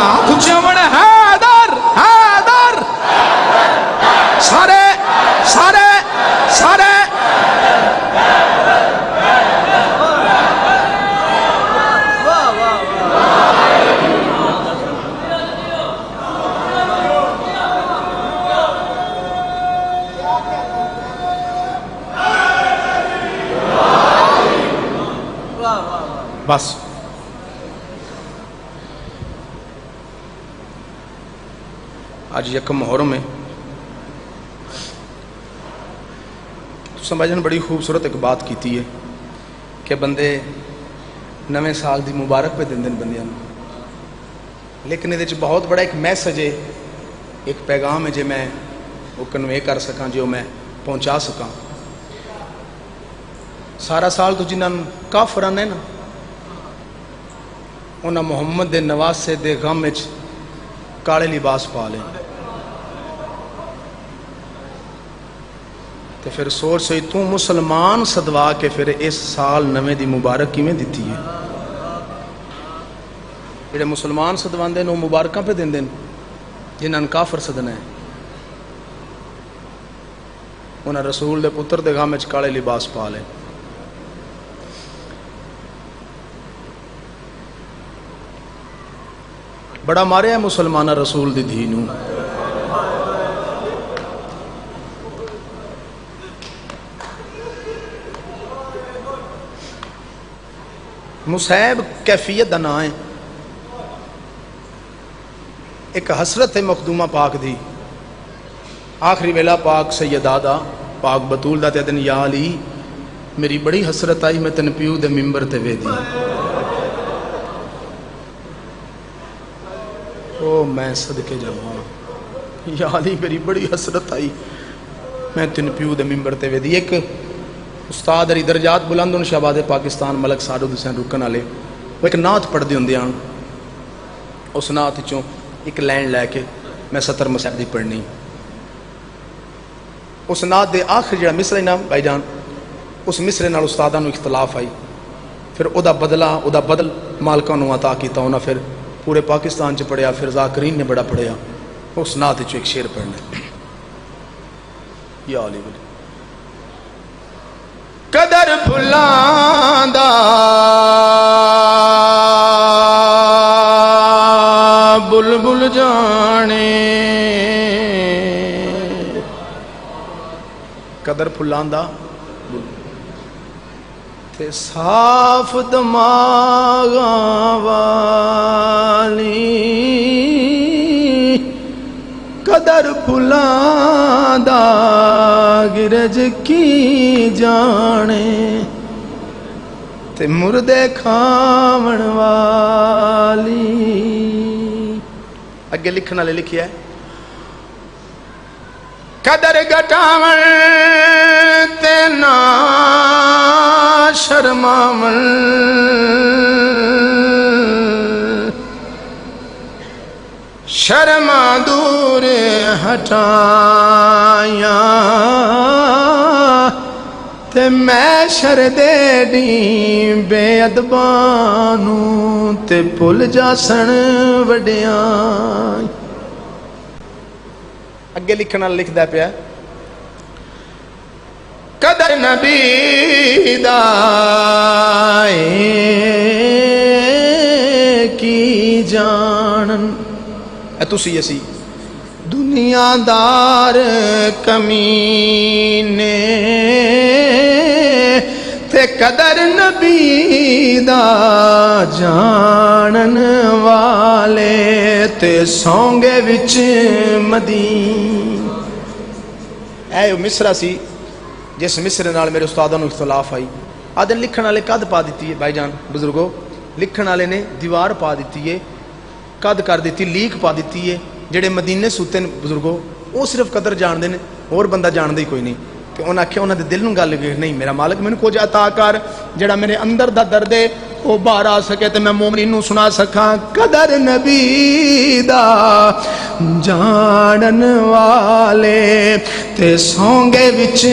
چمن حیدر حیدر سارے سارے سارے بس. آج یکم محرم ہے سمجھن بڑی خوبصورت ایک بات کیتی ہے کہ بندے نویں سال دی مبارک پہ دن بندیاں لیکن یہ بہت بڑا ایک میسج ہے ایک پیغام ہے جو میں وہ کنوے کر سکاں جو میں پہنچا سکاں. سارا سال تو جنہاں کافران ہے نا انہاں محمد دے نواسے دے غم وچ کالے لباس پا لیں تے پھر سوچ سوئی تو مسلمان صدوا کے پھر اس سال نویں دی مبارک کی میں دیتی ہے. جڑے مسلمان صدوان دے نو مبارکاں پہ دن جنہاں کافر صدنا ہے انہاں رسول دے پتر دے غم وچ کالے لباس پا لیں. بڑا مارے ہے مسلمانہ رسول دی دھی نو. مصیب کیفیت دا نا ہے ایک حسرت ہے مخدومہ پاک دی آخری ویلا پاک سیدہ دا پاک بطول دا تے دن یا علی میری بڑی حسرت آئی میں تن پیو دے ممبر تے وے دی او میں صدقے جاواں یا علی میری بڑی حسرت آئی میں تن پیو دے ممبر تے وے دی. ایک استاد علی درجات بلند شہباز پاکستان ملک سعد حسین رکن والے وہ ایک نعت پڑھ دی ہوندے ہن اس نعت چوں ایک لائن لے کے میں 70 مسائل دی پڑھنی. اس نعت دے آخر جڑا مصرع نا بھائی جان اس مصرع نال استاداں نو اختلاف آئی پھر او دا بدل مالکاں نو عطا کیتا انہاں پھر پورے پاکستان چ پڑھیا پھر ذاکرین نے بڑا پڑھیا. اس نعت چوں ایک شعر پڑھنا یا علی ولی قدر بھلاندا بلبل جانے قدر بھلاندا تے صاف دماغاں والی قدر بھلاندا گرج کی جانے تے مردے کھاون والی. اگے لکھن والے لکھیا ہے قدر گھٹاون تے نہ شرماون شرما دور ہٹایا تے میں شردے ڈیں بے ادبانو تے پل جاسن وڈیاں. اگے لکھنا لکھدا پیا قدر نبی دا کی جانن تسی اسی دنیا دار کمینے تے قدر نبی دا جانن والے تے سونگے وچ مدین. اے مصرا سی جس مصر نال میرے استاداں نوں اختلاف آئی. آدن لکھن والے قد پا دیتی ہے بھائی جان بزرگو, لکھن والے نے دیوار پا دیتی ہے, قد کر دیتی, لیک پا دیتی ہے. جڑے مدینے سوتے نے بزرگو وہ صرف قدر جانتے ہیں, اور بندہ جانتا ہی کوئی نہیں. کہ انہیں آخیا انہوں نے دل نوں گل نہیں میرا مالک مینوں کچھ عطا کر جڑا میرے اندر دا درد ہے وہ باہر آ سکے تے میں مومنین نوں سنا سکاں. قدر نبی دا جانن والے تے سونگے وچ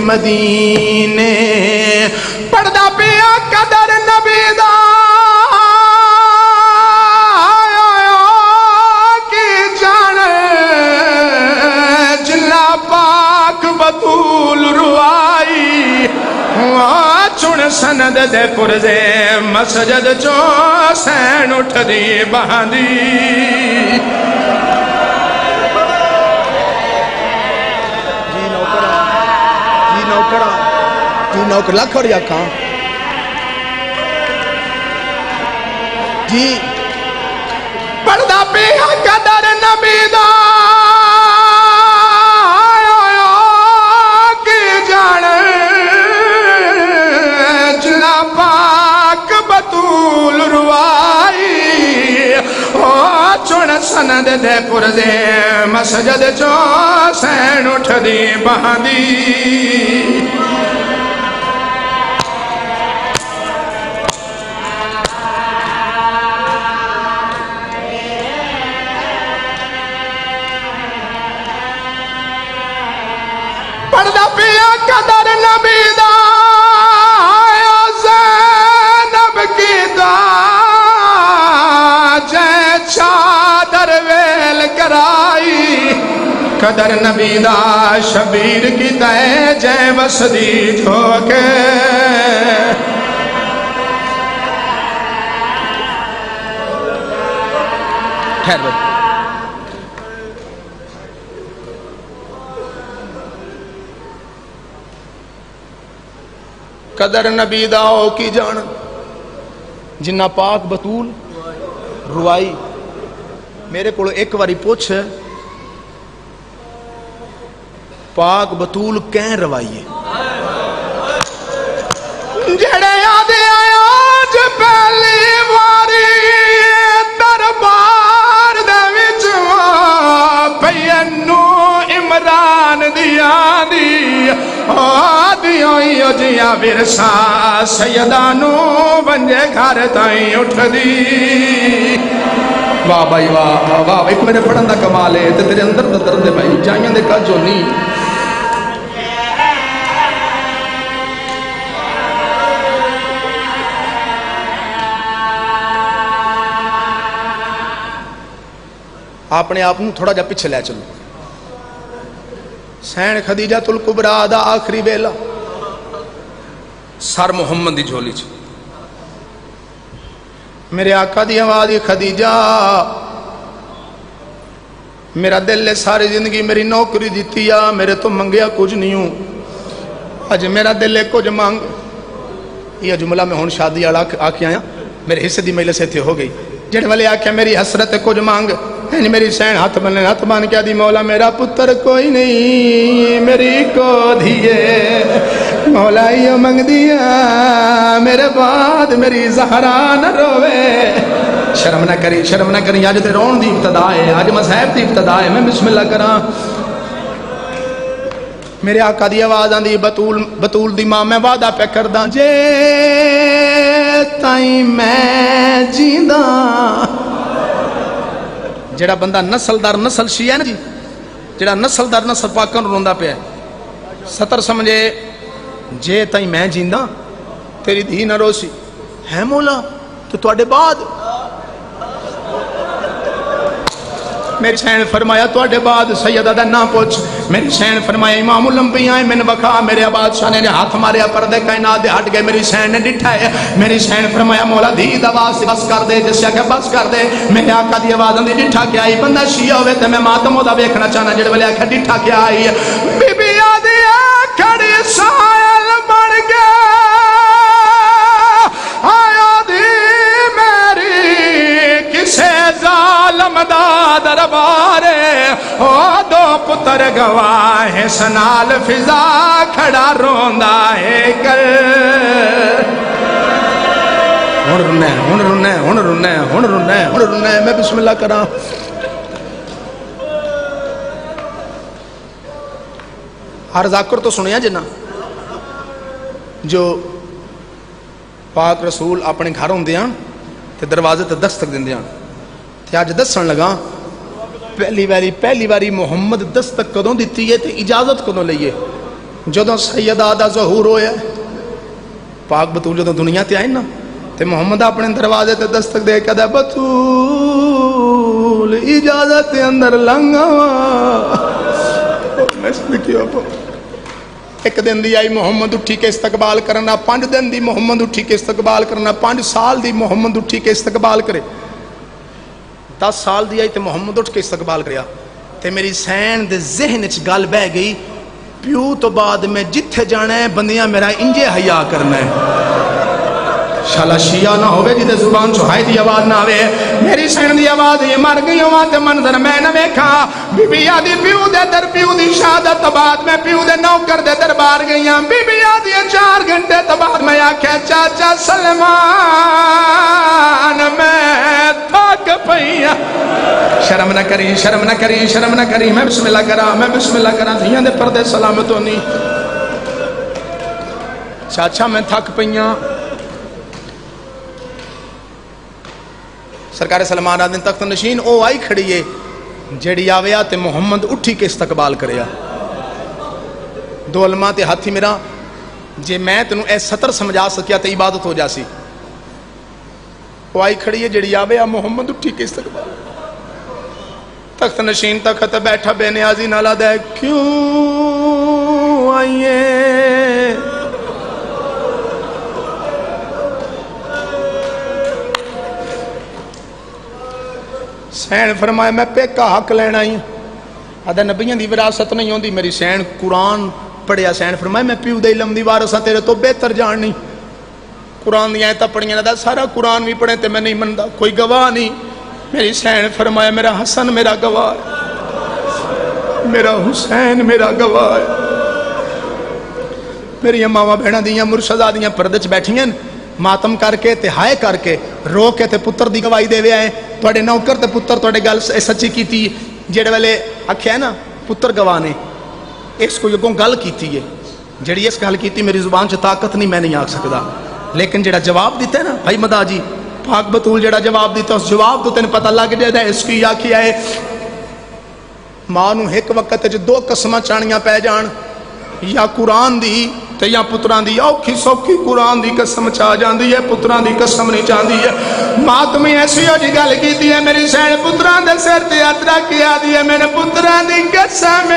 مدینے پڑھدا پیا قدر نبی دا بطول روائی چن سند دے پرزے مسجد چو سین اٹھ دی بہاندی. جی نوکر لکھ اور یا کھاں جی پردہ پیا قدر نبی دا سند دے پرزے مسجد چو سین اٹھ دی بہاندی. پردہ پیا قدر نبی دا زینب کی دا جے چادر ویل کرائی. قدر نبی دا شبیر کی دے جے وسدی جھوکے خیر بھائی. قدر نبی دا او کی جان جنہ پاک بطول روائی. میرے کو ایک واری پوچھ پاک بطول کہیں روائیے جڑے آدھے آیا جو پہلی واری دربار دے وچ پینو عمران دیا دی آدھیوں جیاں ورسا سیدانو بنجے گھر تائیں اٹھ دی. واہ بھائی واہ واہ. ایک میرے پڑھن دا کمال ہے تے تیرے اندر دا درد ہے بھائی جائیاں دے کا جو نہیں. اپنے آپ نوں تھوڑا جا پیچھے لے چلو. سین خدیجہ الکبریٰ دا آخری ویلا سر محمد دی جھولی چ میرے آقا دی آواز خدیجہ میرا دل ہے ساری زندگی میری نوکری دیتی ہے میرے تو منگیا کچھ نہیں ہوں اج میرا دل ہے کچھ مانگ. یہ جملہ میں ہون شادی والا آکھ آیا میرے حصے دی مجلس اتنے ہو گئی. جڑے والے آکھیا میری حسرت ہے کچھ مانگ میری سین ہاتھ بن کیا دی مولا میرا پتر کوئی نہیں میری کو دھیے مولا یہ منگ دیا میرے بعد میری زہرا نہ روے. شرم نہ کری آج تے رون دی ابتدا ہے آج مذہب دی ابتدا ہے. میں بسم اللہ کراں میرے آقا دی آواز آندی بطول بطول دی ماں میں وعدہ پہ کردہ جے تائیں میں جیندہ جڑا بندہ نسل در نسل شیعہ ہے نا جی جڑا نسل در نسل پاکن روندہ پہ ہے ستر سمجھے جے تائیں میں جیندہ تیری دھی نہ روسی ہے مولا تو تواڈے بعد میری سین فرمایا تواڈے بعد سیدہ دا نہ پوچھ میری سین فرمایا امام الانبیاء من بکا میرے بادشاہ نے ہاتھ ماریا پردے کائنات دے ہٹ گئے میری سین نے ڈٹھا ہے میری سین فرمایا مولا دی آواز بس کر دے جس کہ بس کر دے میرے آقا دی آواز اندی ڈٹھا کے آئی بندہ شیعہ ہوئے تے میں ماتم دا ویکھنا چاہنا جڑے والے آکھا ڈٹھا کے آئی بی بی آدھی کھڑی سائل بن گیا آیا دی میری کسے ظالم دا دربارے او دو پتر گواہ سنال فضا کھڑا روندہ ہے کر ہن رونا ہے میں بسم اللہ کراں ہر ذاکر تو سنیا جنا جو پاک رسول اپنے گھر ہوندے ہیں تے دروازے تے دستک دیندے ہیں تے اج دسن لگا پہلی باری محمد دستک کدوں دیتی ہے تے اجازت کدوں لئیے جدوں سیدہ دا ظہور ہویا پاک بطول جدوں دنیا تے آئے نا تے محمد اپنے دروازے تے دستک دے کے دے بطول اجازت اندر لنگا میں سنکیو پا ایک دن دی آئی محمد اٹھی کے استقبال کرنا 5 دن دی محمد اٹھی کے استقبال کرنا 5 سال دی محمد اٹھی کے استقبال کرے 10 سال دی آئی تے محمد اٹھ کے استقبال کریا تے میری سین دے ذہن اچ گل بہ گئی پیو تو بعد میں جتھے جانا ہے بندیاں میرا انجے حیا کرنا ہے شالا شیعہ نہ ہوئے جیدے زبان چوہائی دی آواز نہ ہوئے میری سین دی آواز یہ مر گئی ہوا تے منظر میں نہ بیکھا بی بی آدھی پیو دے در پیو دی شہادت بعد میں پیو دے نوکر دے دربار گئی ہاں بی بی آدھی 4 گھنٹے تو بعد میں آکھے چاچا سلمان میں تھک پئیاں شرم نہ کری شرم نہ کری شرم نہ کری میں بسم اللہ کرا میں بسم اللہ کرا دھیاں دے پردے سلامت ہونی چاچا میں تھک پئیاں سرکار سلمان آدھن تخت نشین او آئی کھڑی ہے جڑی آویا تے محمد اٹھی کے استقبال کریا 2 علماء تے ہاتھی میرا جے میں تنوں اے 70 سمجھا سکیا تے عبادت ہو جاسی او آئی کھڑی ہے جڑی آویا محمد اٹھی کے استقبال تخت نشین تخت بیٹھا بے نیازی نالا دے کیوں آئیے سین فرمایا میں پیکا حق لینا ہی آدھا نبیاں دی وراثت نہیں ہوندی میری سین قرآن پڑھیا سین فرمایا میں پیو دے علم دی وارثہ تیرے تو بہتر جان نہیں قرآن دی آیتاں پڑھیاں نہ سارا قرآن بھی پڑھیں تے میں نہیں مندا کوئی گواہ نہیں میری سین فرمایا میرا حسن میرا گواہ ہے میرا حسین میرا گواہ ہے میری ماما بہناں دیاں مرشدہ دیاں پردے چ بیٹھیاں ماتم کر کے تے ہائے کر کے رو کے تے پتر دی گواہی دے وے آئے توڑے نوکر تے پتر توڑے گل سچی کی تھی جڑے والے آکھیا ہے نا پتر گواہ نے اس کو یگوں گل کی تھی جڑی اس گل کی تھی میری زبان چ طاقت نہیں میں نہیں آکھ سکدا لیکن جڑا جواب دیتا ہے نا بھائی مدا جی پاک بطول جڑا جواب دیتا اس جواب تو تین پتہ لگ جائے اس کی آکھیا ہے ماں نو ایک وقت وچ 2 قسماں چانیاں پے جان یا قرآن دی تے یا پتران دی اوکھی سوکھی قرآن دی قسم چاہ جاندی ہے پتران دی قسم نہیں چاہندی ہے ماں تمہیں ایسی ہو جی گل کیتی ہے میری سین پتران دے سر تے یاترا کیا دی ہے میں نے پتران دی قسم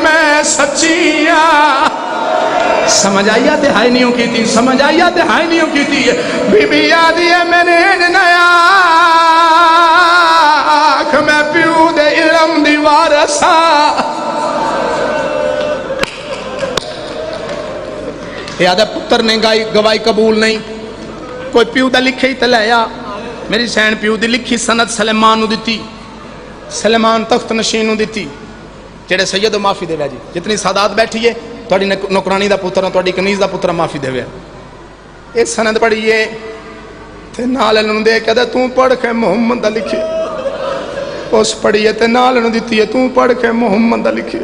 میں سچیاں سمجھ آئیا تے ہائی نہیں کی تھی سمجھ آئیا تے ہائی نہیں کی تھی بی بی آدھی ہے میں نے نیا آنکھ میں پیو دے علم دی وارثہ یادہ پتر نے گواہی قبول نہیں کوئی پیو دا لکھے ہی تلیا میری سین پیو دی لکھی سند سلیمان نو دیتی سلیمان تخت نشین نو دیتی جڑے سید و معافی دے وے جی جتنی سادات بیٹھی ہے توڑی نوکرانی دا پتر توڑی کنیز دا پتر معافی دے وے اس سند پڑھیے تے نال انہوں دے کہ توں پڑھ کے محمد دا لکھے اس پڑھیے تے نال انہوں دیتی ہے توں پڑھ کے محمد دا لکھے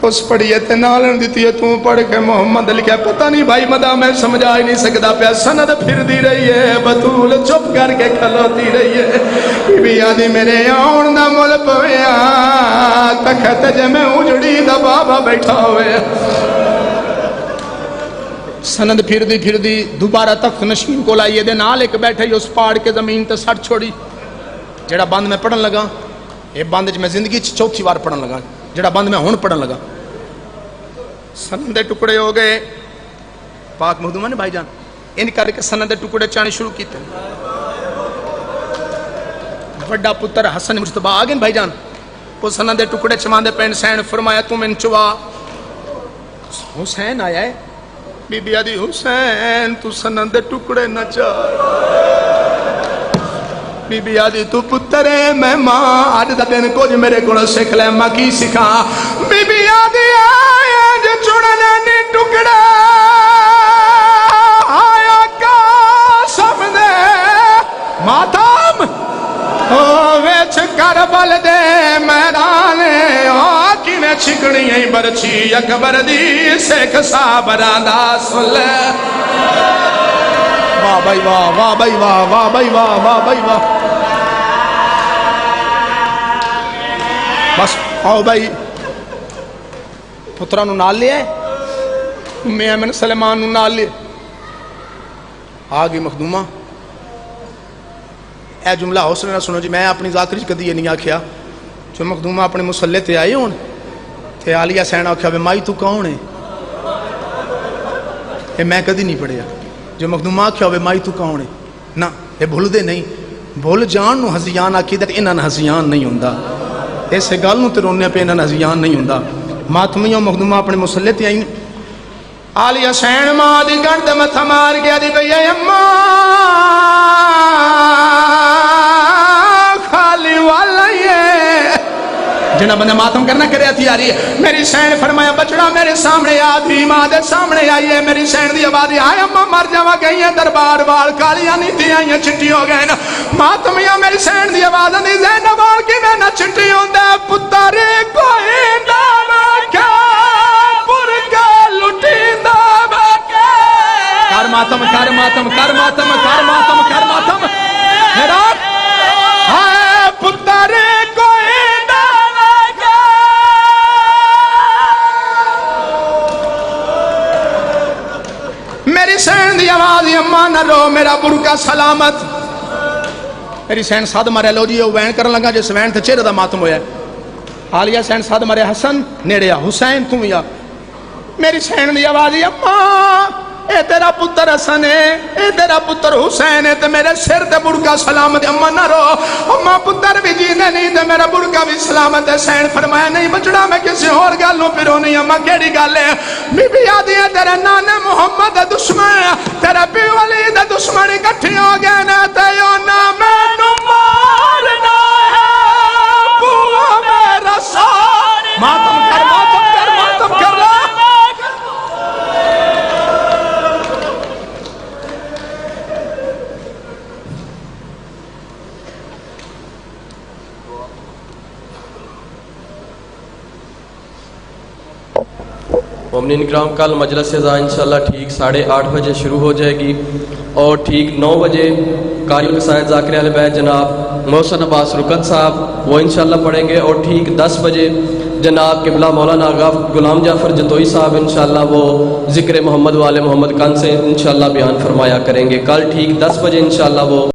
اس پڑھیے تے نالن دیتی ہے، تو پڑھ کے محمد لکھا، پتہ نہیں بھائی مدہ میں سمجھا ہی نہیں سکتا پیا، سند پھر دی رہی ہے، بطول چپ کر کے کھلوتی رہی ہے، بی بی آدھی میرے آن دا مل پویا، تخت جے میں اجڑی دا بابا بیٹھا ہوئے، سند پھر دی دوبارہ تخت نشین کو لائیے دے نال ایک بیٹھے ہی اس پاڑ کے زمین تے سٹ چھوڑی، جڑا بند میں پڑھن لگا، یہ بند میں زندگی چوتھی بار پڑھن لگا، جڑا بند میں ہون پڑھن لگا، سند دے ٹکڑے ہو گئے، پاک مخدومہ نے بھائی جان ان کر کے سند دے ٹکڑے چانے شروع کیتے، بڑا پتر حسن مجتبہ آگئے بھائی جان، وہ سند دے ٹکڑے چمان دے پین سین فرمایا تم ان چوا، حسین آیا ہے، بی بی آدھی حسین تو سند دے ٹکڑے نہ چاہ، بی بی آدھی تو پتر ہے میں ماں، آج دا دن کچھ میرے کو سکھ لے ماں کی سکھا، بی بی آدھی آیا جو چڑھنے نہیں ٹکڑا، آیا کا سمدے ماتم ویچ کربل دے میدانے، آکی میں چھکڑی ہیں برچی اکبر دی سکھ صابران دا سلے، واہ بھائی واہ، واہ بھائی واہ، واہ بھائی واہ، واہ بھائی واہ، بس آؤ بھائی پترانو نال لے آئے، میں امن سلیمانو نال لے آگئی مخدومہ، اے جملہ حوصلہ نہ سنو جی، میں اپنی ذاکری کدی یہ نہیں آکھیا، جو مخدومہ اپنے مسلح تے آئے ہون تے آلیہ سینہ آکھیا بے مائی تو کون ہے، یہ میں کدی نہیں پڑھیا، جو مخدومہ آکھیا بے مائی تو کون ہے، نا یہ بھول دے نہیں، بھول جان نو ہزیان آکھی در انہاں ہزیان نہیں ہوندہ، ایسے گال نو تے رونے پہ انہاں ہزیان نہیں ہوندہ، ماتمیوں مخدومہ اپنے مسلح تے آئیں، آلیہ سین ماں دی گرد متھا مار گیا دی بھئی اماں خالی والا یہ جنہ بندہ ماتم کرنا کرے تھی آ رہی ہے، میری سین فرمایا بچڑا میرے سامنے آدھی ماں دے سامنے آئیے، میری سین دی آبادی آئے اماں مر جاوا گئی ہیں دربار وال کالیاں نہیں تھی آئیں چھٹی ہو گئے نا، ماتمیاں میری سین دی آواز نہیں زینب وال کی میں نہ چھٹی ہوں دے پتر کوئی نانا کیا پر کے لٹی دا بکے، کر ماتم کر ماتم کر ماتم کر ماتم کر ماتم حیرات ہائے پتر کوئی نانا کیا، میری سین دی آواز اماں نہ رو میرا برکا سلامت، میری سین ساتھ مارے لو جی وہ وین کرن لگا جس وین تے چہرے دا ماتم ہویا ہے، حالیہ سین ساتھ مارے حسن نیڑیا حسین تم یا، میری سین دی آواز اماں اے تیرا پتر حسن ہے، اے تیرا پتر حسین ہے، تے میرے سر تے برکا سلامت، اماں نہ رو، اماں پتر بھی جینے نہیں تے میرا برکا بھی سلامت ہے، سین فرمایا نہیں بچڑا میں کسی اور گالوں پھروں نہیں، اماں کیڑی گال ہے، بی بی آدھی ہے تیرے نانے محمد دشمن، تیرے بی ولی دے دشمن اکٹھی ہو گئے نا، تے یو نام مارنا ہے بوا میرا سار، ماتم کر ماتم کر ماتم کر لا، مومنین کرام کل مجلس اذاں انشاءاللہ ٹھیک 8:30 بجے شروع ہو جائے گی، اور ٹھیک 9 بجے قاری القصائد ذاکر اہل بیت جناب محسن عباس رکت صاحب وہ انشاءاللہ پڑھیں گے، اور ٹھیک 10 بجے جناب قبلہ مولانا غلام جعفر جتوئی صاحب انشاءاللہ وہ ذکر محمد والے محمد کان سے انشاءاللہ بیان فرمایا کریں گے، کل ٹھیک 10 بجے انشاءاللہ وہ